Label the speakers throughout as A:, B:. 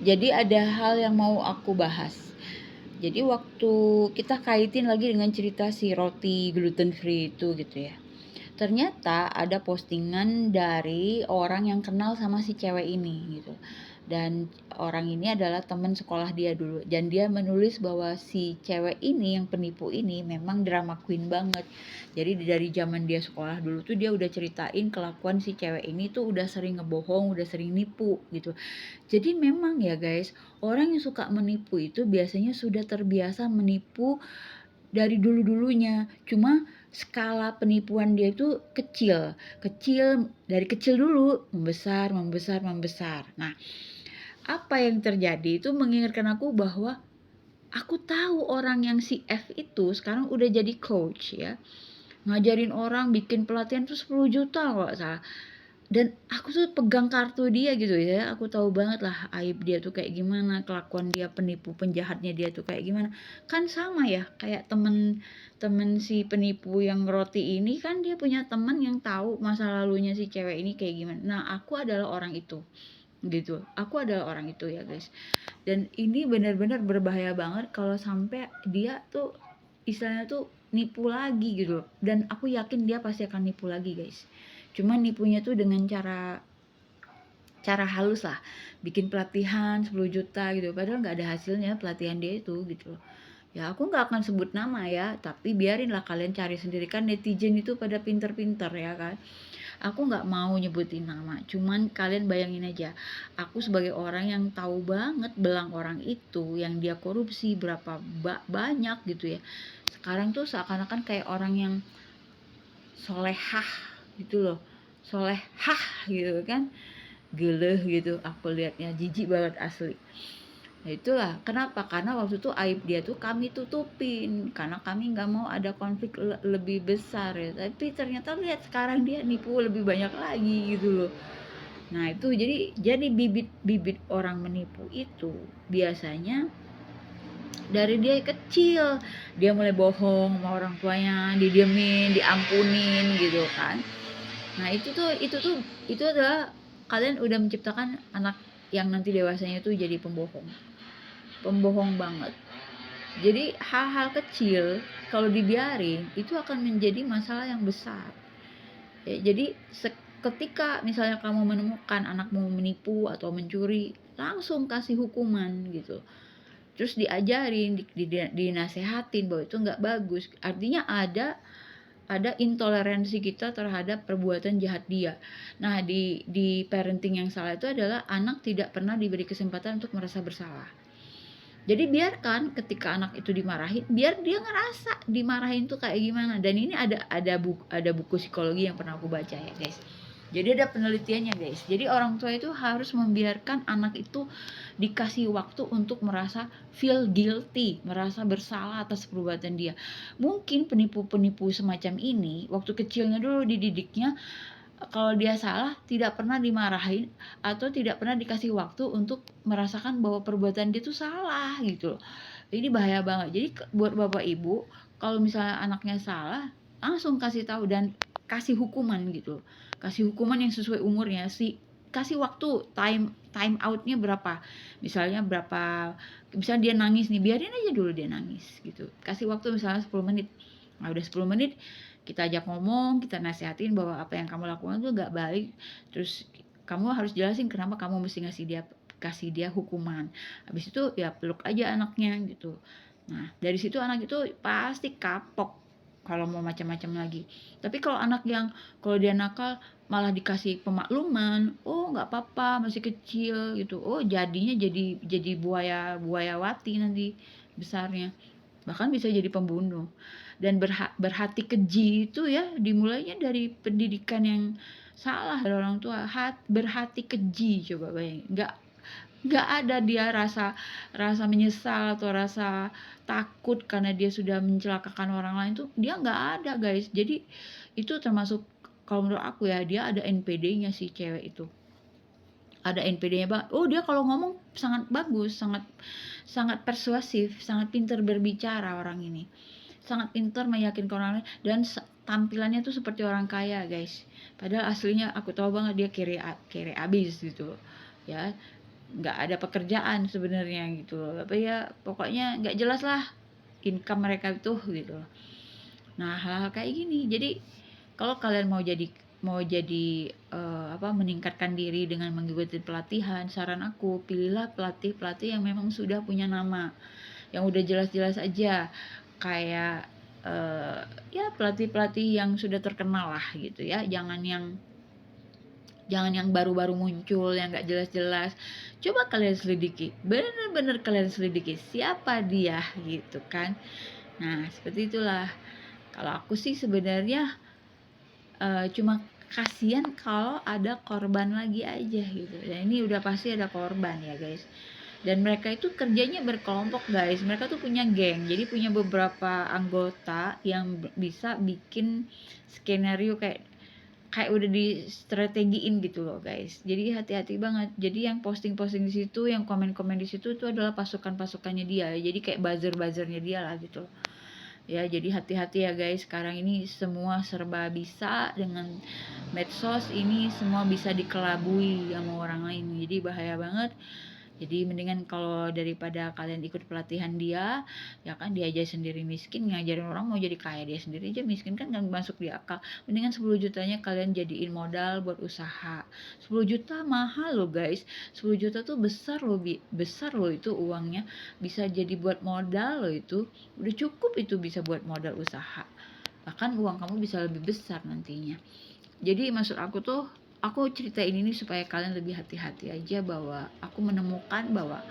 A: Jadi ada hal yang mau aku bahas. Jadi waktu kita kaitin lagi dengan cerita si roti gluten free itu gitu ya. Ternyata ada postingan dari orang yang kenal sama si cewek ini gitu. Dan orang ini adalah teman sekolah dia dulu. Dan dia menulis bahwa si cewek ini yang penipu ini memang drama queen banget. Jadi dari zaman dia sekolah dulu tuh dia udah ceritain kelakuan si cewek ini tuh udah sering ngebohong, udah sering nipu gitu. Jadi memang ya guys, orang yang suka menipu itu biasanya sudah terbiasa menipu dari dulu-dulunya. Cuma skala penipuan dia itu kecil, kecil dari kecil dulu, membesar, membesar, membesar. Nah, apa yang terjadi itu mengingatkan aku bahwa aku tahu orang yang si F itu sekarang udah jadi coach ya. Ngajarin orang bikin pelatihan tuh 10 juta kalau nggak salah. Dan aku tuh pegang kartu dia gitu ya, aku tahu banget lah aib dia tuh kayak gimana, kelakuan dia, penipu penjahatnya dia tuh kayak gimana. Kan sama ya kayak temen si penipu yang roti ini, kan dia punya teman yang tahu masa lalunya si cewek ini kayak gimana. Nah, aku adalah orang itu gitu, aku adalah orang itu ya guys. Dan ini benar-benar berbahaya banget kalau sampai dia tuh istilahnya tuh nipu lagi gitu. Dan aku yakin dia pasti akan nipu lagi guys. Cuman nipunya tuh dengan cara cara halus lah, bikin pelatihan 10 juta gitu, padahal nggak ada hasilnya pelatihan dia itu gitu loh. Ya aku nggak akan sebut nama ya, tapi biarinlah kalian cari sendiri, kan netizen itu pada pinter-pinter ya kan. Aku nggak mau nyebutin nama, cuman kalian bayangin aja, aku sebagai orang yang tahu banget belang orang itu, yang dia korupsi berapa banyak gitu ya. Sekarang tuh seakan-akan kayak orang yang solehah gitu loh, solehah gitu kan, geleh gitu aku liatnya, jijik banget asli. Nah itulah kenapa, karena waktu itu aib dia tuh kami tutupin karena kami nggak mau ada konflik lebih besar ya, tapi ternyata lihat sekarang dia nipu lebih banyak lagi gitu loh. Nah itu jadi bibit-bibit orang menipu itu biasanya dari dia kecil, dia mulai bohong sama orang tuanya, didiemin, diampunin gitu kan. Nah itu adalah kalian udah menciptakan anak yang nanti dewasanya itu jadi pembohong, pembohong banget. Jadi hal-hal kecil kalau dibiarin itu akan menjadi masalah yang besar. Ya, jadi ketika misalnya kamu menemukan anakmu menipu atau mencuri, langsung kasih hukuman gitu. Terus diajarin, dinasehatin bahwa itu nggak bagus. Artinya ada intoleransi kita terhadap perbuatan jahat dia. Nah, di parenting yang salah itu adalah anak tidak pernah diberi kesempatan untuk merasa bersalah. Jadi biarkan ketika anak itu dimarahin, biar dia ngerasa dimarahin tuh kayak gimana. Dan ini ada buku psikologi yang pernah aku baca ya, guys. Jadi ada penelitiannya, guys. Jadi orang tua itu harus membiarkan anak itu dikasih waktu untuk merasa feel guilty, merasa bersalah atas perbuatan dia. Mungkin penipu-penipu semacam ini waktu kecilnya dulu dididiknya, kalau dia salah tidak pernah dimarahin atau tidak pernah dikasih waktu untuk merasakan bahwa perbuatan dia tuh salah gitu loh. Ini bahaya banget. Jadi buat bapak ibu, kalau misalnya anaknya salah, langsung kasih tahu dan kasih hukuman gitu. Kasih hukuman yang sesuai umurnya sih. Kasih waktu, time outnya berapa. Misalnya dia nangis nih, biarin aja dulu dia nangis gitu. Kasih waktu misalnya 10 menit. Nah, udah 10 menit kita ajak ngomong, kita nasihatin bahwa apa yang kamu lakukan tuh gak baik. Terus kamu harus jelasin kenapa kamu mesti kasih dia hukuman. Habis itu ya peluk aja anaknya gitu. Nah, dari situ anak itu pasti kapok kalau mau macam-macam lagi. Tapi kalau dia nakal malah dikasih pemakluman, oh nggak apa-apa masih kecil gitu. Oh jadinya jadi buayawati nanti besarnya. Bahkan bisa jadi pembunuh. Dan berhati keji itu ya dimulainya dari pendidikan yang salah dari orang tua. Berhati keji, coba bayangin, nggak ada dia rasa rasa menyesal atau rasa takut karena dia sudah mencelakakan orang lain, tuh dia nggak ada guys. Jadi itu termasuk, kalau menurut aku ya, dia ada NPD-nya si cewek itu, ada NPD-nya bang. Oh dia kalau ngomong sangat bagus, sangat sangat persuasif, sangat pintar berbicara orang ini, sangat pintar meyakinkan orang lain, dan tampilannya tuh seperti orang kaya guys. Padahal aslinya aku tahu banget dia kere kere abis gitu ya. nggak ada pekerjaan sebenarnya gitu loh, apa ya, pokoknya nggak jelas lah income mereka itu gitu loh. Nah, hal-hal kayak gini. Jadi kalau kalian mau jadi meningkatkan diri dengan mengikuti pelatihan, saran aku pilihlah pelatih-pelatih yang memang sudah punya nama, yang udah jelas-jelas aja, kayak ya pelatih-pelatih yang sudah terkenal lah gitu ya, jangan yang baru-baru muncul, yang nggak jelas-jelas. Coba kalian selidiki, bener-bener kalian selidiki siapa dia gitu kan. Nah, seperti itulah. Kalau aku sih sebenarnya cuma kasihan kalau ada korban lagi aja gitu. Dan ini udah pasti ada korban ya guys. Dan mereka itu kerjanya berkelompok guys. Mereka tuh punya geng. Jadi punya beberapa anggota yang bisa bikin skenario kayak udah di strategiin gitu loh guys. Jadi hati-hati banget. Jadi yang posting-posting di situ, yang komen-komen di situ itu adalah pasukan-pasukannya dia. Jadi kayak buzzer-buzzernya dia lah gitu. Ya, jadi hati-hati ya guys. Sekarang ini semua serba bisa, dengan medsos ini semua bisa dikelabui sama orang lain. Jadi bahaya banget. Jadi mendingan kalau daripada kalian ikut pelatihan dia, ya kan dia aja sendiri miskin, ngajarin orang mau jadi kaya, dia sendiri aja miskin, kan nggak masuk di akal. Mendingan 10 jutanya kalian jadiin modal buat usaha. 10 juta mahal loh guys. 10 juta tuh besar loh, besar loh itu uangnya. Bisa jadi buat modal loh itu. Udah cukup itu bisa buat modal usaha. Bahkan uang kamu bisa lebih besar nantinya. Jadi maksud aku tuh, aku ceritain ini supaya kalian lebih hati-hati aja, bahwa aku menemukan bahwa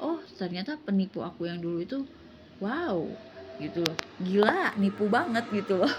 A: oh ternyata penipu aku yang dulu itu wow gitu loh, gila nipu banget gitu loh.